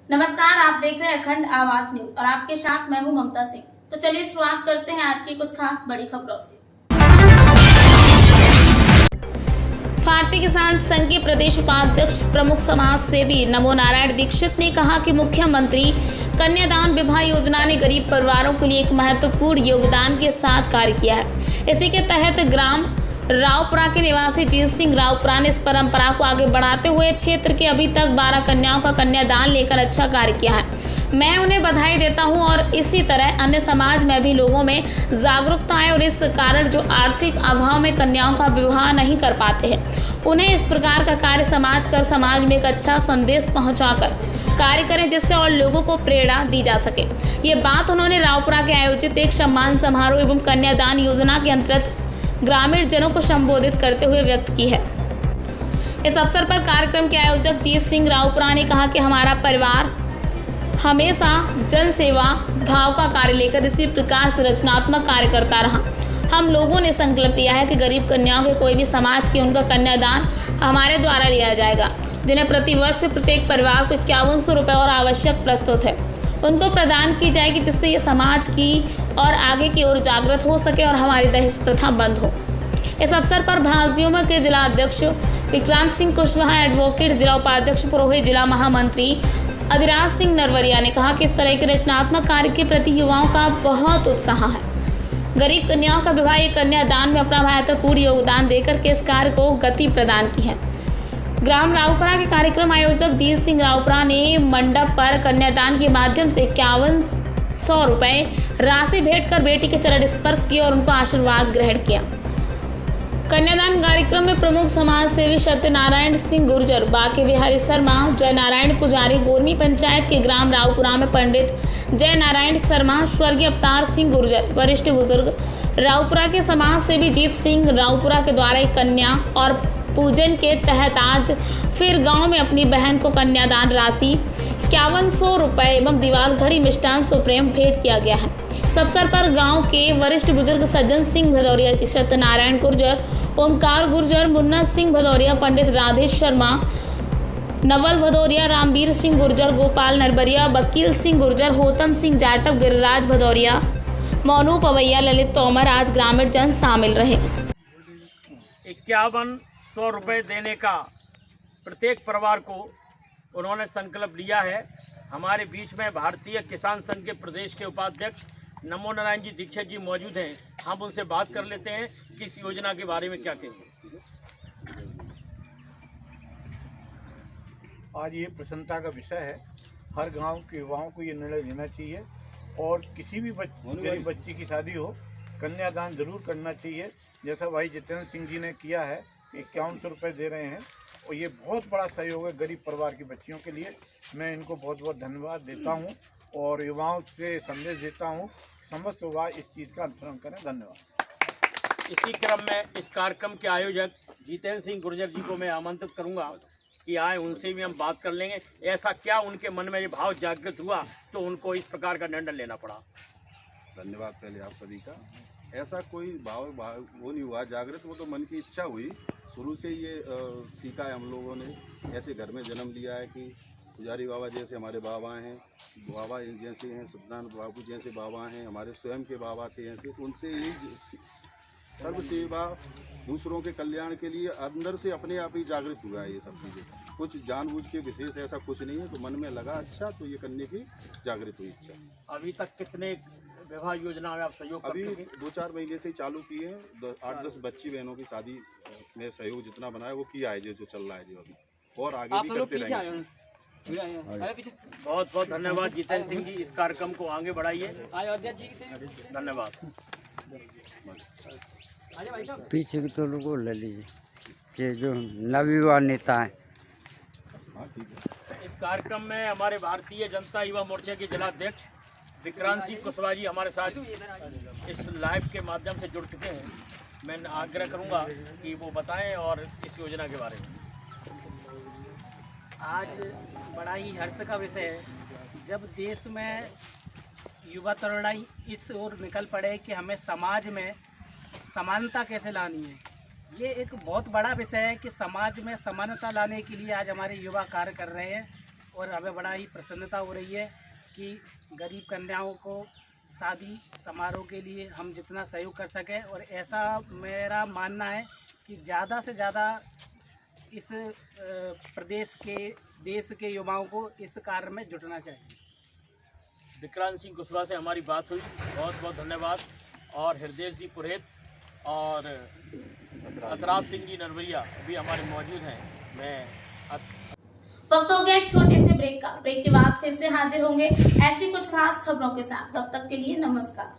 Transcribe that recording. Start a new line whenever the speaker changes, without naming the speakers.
नमस्कार, आप देख रहे हैं अखंड आवाज न्यूज और आपके साथ मैं हूं ममता सिंह। तो चलिए शुरुआत करते हैं आज की कुछ खास बड़ी खबरों से। भारतीय किसान संघ के प्रदेश उपाध्यक्ष प्रमुख समाज सेवी नमो नारायण दीक्षित ने कहा कि मुख्यमंत्री कन्यादान विवाह योजना ने गरीब परिवारों के लिए एक महत्वपूर्ण योगदान के साथ कार्य किया है। इसी के तहत ग्राम रावपुरा के निवासी जीत सिंह रावपुरा ने इस परंपरा को आगे बढ़ाते हुए क्षेत्र के अभी तक 12 कन्याओं का कन्यादान लेकर अच्छा कार्य किया है। मैं उन्हें बधाई देता हूं और इसी तरह अन्य समाज में भी लोगों में जागरूकता आए और इस कारण जो आर्थिक अभाव में कन्याओं का विवाह नहीं कर पाते हैं उन्हें इस प्रकार का कार्य समाज में एक अच्छा संदेश पहुंचाकर कार्य करें, जिससे और लोगों को प्रेरणा दी जा सके। ये बात उन्होंने रावपुरा के आयोजित एक सम्मान समारोह एवं कन्यादान योजना के अंतर्गत ग्रामीण जनों को संबोधित करते हुए व्यक्त की है। इस अवसर पर कार्यक्रम के आयोजक जीत सिंह रावपुरा ने कहा कि हमारा परिवार हमेशा जन सेवा भाव का कार्य लेकर इसी प्रकार से रचनात्मक कार्य करता रहा। हम लोगों ने संकल्प लिया है कि गरीब कन्याओं के कोई भी समाज की उनका कन्यादान हमारे द्वारा लिया जाएगा, जिन्हें प्रतिवर्ष प्रत्येक परिवार को 5100 रुपये और आवश्यक प्रस्तुत है उनको प्रदान की जाएगी, जिससे ये समाज की और आगे की ओर जागृत हो सके और हमारी दहेज प्रथा बंद हो। इस अवसर पर भाजयुमो के जिला अध्यक्ष विक्रांत सिंह कुशवाहा, एडवोकेट जिला उपाध्यक्ष पुरोहित, जिला महामंत्री अधिराज सिंह नरवरिया ने कहा कि इस तरह के रचनात्मक कार्य के प्रति युवाओं का बहुत उत्साह है। गरीब कन्याओं का विवाह एक कन्यादान में अपना महत्वपूर्ण योगदान देकर के इस कार्य को गति प्रदान की है। ग्राम रावपुरा के कार्यक्रम आयोजक जीत सिंह रावपुरा ने मंडप पर कन्यादान के माध्यम से 5100 रुपये राशि भेंट कर बेटी के चरण स्पर्श किए और उनको आशीर्वाद ग्रहण किया। कन्यादान कार्यक्रम में प्रमुख समाज सेवी सत्यनारायण सिंह गुर्जर, बाके बिहारी शर्मा, जय नारायण पुजारी, गोरनी पंचायत के ग्राम रावपुरा में पंडित जय नारायण शर्मा, स्वर्गीय अवतार सिंह गुर्जर, वरिष्ठ बुजुर्ग रावपुरा के समाज सेवी जीत सिंह रावपुरा के द्वारा एक कन्या और पूजन के तहत आज फिर गांव में अपनी बहन को कन्यादान राशि 5100 रुपये एवं दीवार घड़ी मिष्टान सुप्रेम भेंट किया गया है। इस अवसर पर गांव के वरिष्ठ बुजुर्ग सज्जन सिंह भदौरिया, सत्यनारायण गुर्जर, ओमकार गुर्जर, मुन्ना सिंह भदौरिया, पंडित राधेश शर्मा, नवल भदौरिया, रामवीर सिंह गुर्जर, गोपाल नरबरिया, वकील सिंह गुर्जर, होतम सिंह जाटव, गिरिराज भदौरिया, मोनू पवैया, ललित तोमर आज ग्रामीण जन शामिल रहे।
5100 रुपये देने का प्रत्येक परिवार को उन्होंने संकल्प लिया है। हमारे बीच में भारतीय किसान संघ के प्रदेश के उपाध्यक्ष नमो नारायण जी दीक्षित जी मौजूद हैं। हम उनसे बात कर लेते हैं कि इस योजना के बारे में क्या कहेंगे।
आज ये प्रसन्नता का विषय है। हर गांव के युवाओं को ये निर्णय लेना चाहिए और किसी भी गरीब बच्ची की शादी हो, कन्यादान जरूर करना चाहिए। जैसा भाई जितेंद्र सिंह जी ने किया है, 5100 रुपये दे रहे हैं और ये बहुत बड़ा सहयोग है गरीब परिवार की बच्चियों के लिए। मैं इनको बहुत बहुत धन्यवाद देता हूँ और युवाओं से संदेश देता हूँ, समस्त युवा इस चीज़ का अनुसरण करें। धन्यवाद।
इसी क्रम में इस कार्यक्रम के आयोजक जितेंद्र सिंह गुर्जर जी को मैं आमंत्रित करूंगा कि आए, उनसे भी हम बात कर लेंगे। ऐसा क्या उनके मन में ये भाव जागृत हुआ तो उनको इस प्रकार का निर्णय लेना पड़ा।
धन्यवाद पहले आप सभी का। ऐसा कोई भाव वो नहीं हुआ जागृत, वो तो मन की इच्छा हुई। शुरू से ये सीखा है हम लोगों ने। ऐसे घर में जन्म लिया है कि पुजारी बाबा जैसे हमारे बाबा हैं, बाबा जैसे हैं, सत्यनारायण बाबू जैसे बाबा हैं, हमारे स्वयं के बाबा थे ऐसे। उनसे ही सर्व सेवा, दूसरों के कल्याण के लिए अंदर से अपने आप ही जागृत हुआ है ये सब चीज़ें। कुछ जानबूझ के विशेष ऐसा कुछ नहीं है। तो मन में लगा अच्छा, तो ये करने की जागृत हुई इच्छा।
अभी तक कितने विवाह योजना में आप सहयोग
अभी
करते हैं?
2-4 महीने से चालू किए हैं। 8-10 बच्ची बहनों की शादी में सहयोग जितना बना है वो किया है, जो चल रहा है जो अभी, और आगे भी करते रहेंगे।
बहुत बहुत धन्यवाद जितेंद्र सिंह जी, इस कार्यक्रम को आगे बढ़ाइए। धन्यवाद।
पीछे के तो लोगों ले लीजिए जो नवयुवा नेता हैं।
इस कार्यक्रम में हमारे भारतीय जनता युवा मोर्चे के जिला अध्यक्ष विक्रांत सिंह कुशवाहा जी हमारे साथ इस लाइव के माध्यम से जुड़ चुके हैं। मैं आग्रह करूंगा कि वो बताएं और इस योजना के बारे में।
आज बड़ा ही हर्ष का विषय है जब देश में युवा तरुणाई इस ओर निकल पड़े कि हमें समाज में समानता कैसे लानी है। ये एक बहुत बड़ा विषय है कि समाज में समानता लाने के लिए आज हमारे युवा कार्य कर रहे हैं और हमें बड़ा ही प्रसन्नता हो रही है कि गरीब कन्याओं को शादी समारोह के लिए हम जितना सहयोग कर सकें। और ऐसा मेरा मानना है कि ज़्यादा से ज़्यादा इस प्रदेश के देश के युवाओं को इस कार्य में जुटना चाहिए।
विक्रांत सिंह कुशवाहा से हमारी बात हुई, बहुत बहुत धन्यवाद। और हृदय जी पुरोहित और अतराज सिंह जी नरवरिया भी हमारे मौजूद हैं।
वक्त हो गया एक छोटे से ब्रेक का। ब्रेक के बाद फिर से हाजिर होंगे ऐसी कुछ खास खबरों के साथ। तब तक के लिए नमस्कार।